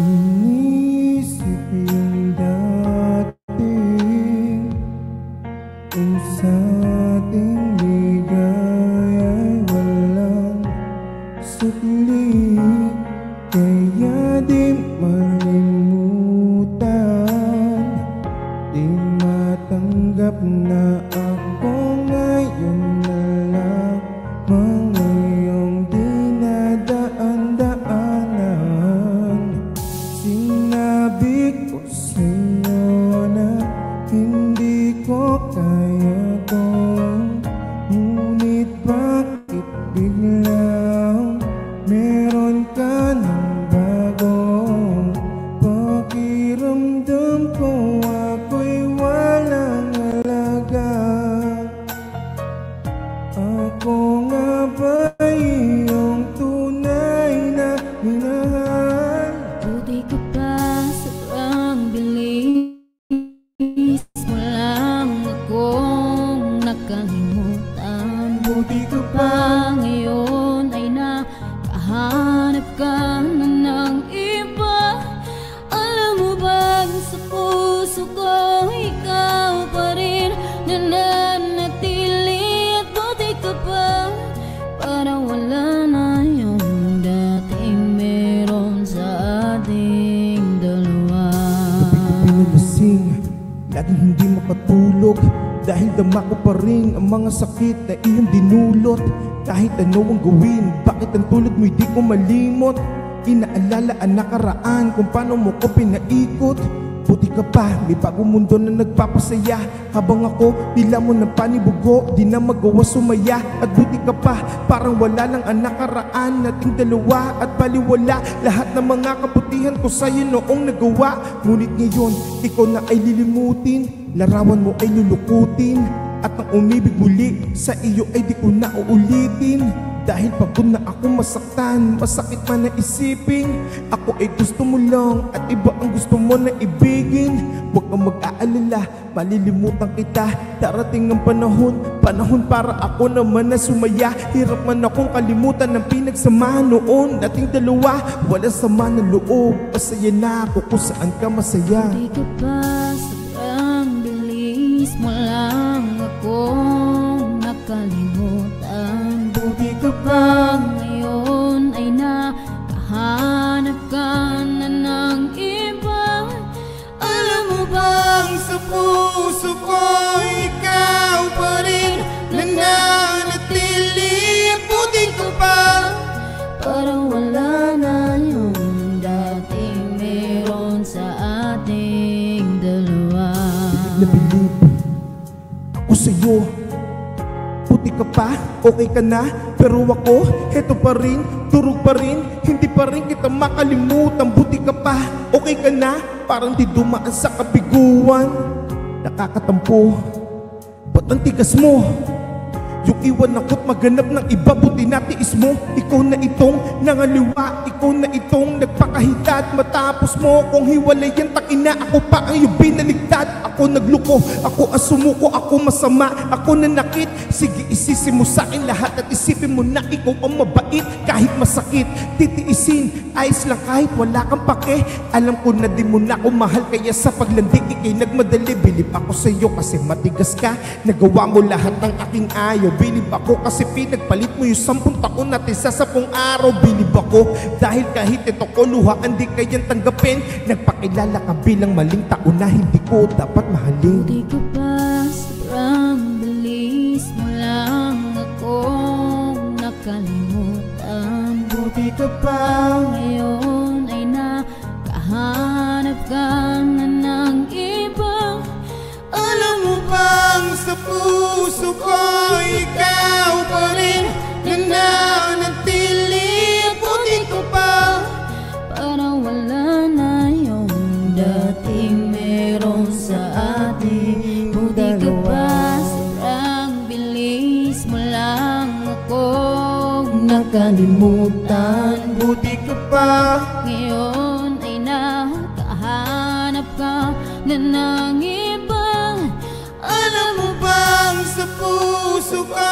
Inisip yung dati, kung sa ating ligaya'y walang sukli, kaya di malimutan, di matanggap na ako ngayon na lamang ngayong dinadaan-daanan. Sinabi ko sa'yo na hindi ko kaya to, ngunit bakit biglang meron ka ng bagong pakiramdam ko? Ako'y walang halaga. Ako nga ba iyong tunay na minahal? Buti ka pa, sobrang bilis mo lang akong nakalimutan. Buti ka pa, ngayon ay nakahanap ka na ng iba. Alam mo ba, sa puso ko ikaw pa rin nananatili. At buti ka pa, parang wala na yung dating meron sa ating dalawa. Pinalasing, laging hindi makatulog, dahil dama ko pa rin ang mga sakit na iyong dinulot. Kahit ano ang gawin, bakit ang tulad mo'y di ko malimot? Inaalala ang nakaraan kung paano mo ko pinaikot. Buti ka pa, may bagong mundo na nagpapasaya, habang ako nilamon ng panibugo, di na magawa sumaya. At buti ka pa, parang wala lang ang nakaraan nating dalawa, at baliwala lahat ng mga kabutihan ko sa'yo noong nagawa. Ngunit ngayon, ikaw na ay lilimutin, larawan mo ay lulukutin, at ang umibig muli sa iyo ay di ko na uulitin. Dahil pagod na ako masaktan, masakit man na isipin, ako ay gusto mo lang at iba ang gusto mo na ibigin. Huwag kang mag-aalala, malilimutan kita. Darating ang panahon para ako naman na sumaya. Hirap man akong kalimutan ng pinagsamahan noon nating dalawa. Wala sama ng loob, masaya na ako kung saan ka masaya. Buti ka pa, sobrang bilis mo lang akong nakalimutan. Buti ka pa, ngayon ay nakahanap ka na ng iba. Alam mo ba, sa puso ko ikaw pa rin nananatili. Buti ka pa, parang wala na yung dating meron sa ating dalawa. Bilib na bilib ako sa'yo. Buti ka pa, okay ka na, pero ako, heto pa rin, durog pa rin, hindi pa rin kita makalimutan. Buti ka pa, okay ka na, parang di dumaan sa kabiguan. Nakakatampo, ba't ang tigas mo? Yung iwan ako't maganap ng iba, buti natiis mo. Ikaw na itong nangaliwa, ikaw na itong nagpakahitad. Matapos mo kung hiwalayan, takina ako pa ang iyong binaligtad. Ako nagluko, ako ang sumuko, ako masama, ako nanakit. Sige, isisi mo sa akin lahat at isipin mo na ikaw ang mabait. Kahit masakit, titiisin, ayos lang kahit wala kang pake. Alam ko na di mo na ako mahal, kaya sa paglandig ikay nagmadali. Bilib ako sa'yo kasi matigas ka, nagawa mo lahat ng aking ayaw. Bilib ako kasi pinagpalit mo yung 10 taon natin sa 10 araw. Bilib ako dahil kahit ito ko luhaan di kayang tanggapin. Nagpakilala ka bilang maling tao na hindi ko dapat mahalin. Buti ka pa, sobrang bilis mo lang akong nakalimutan. Buti ka pa, ngayon ay nakahanap ka na ng iba. Alam mo bang sa puso ko ikaw pa rin nananatili. Buti ka pa, parang wala na yung dating meron sa ating. Buti ka pa, sobrang bilis mo lang akong nakalimutan. Buti ka pa, ngayon ay nakahanap ka na ng iba. Alam mo bang sa puso ko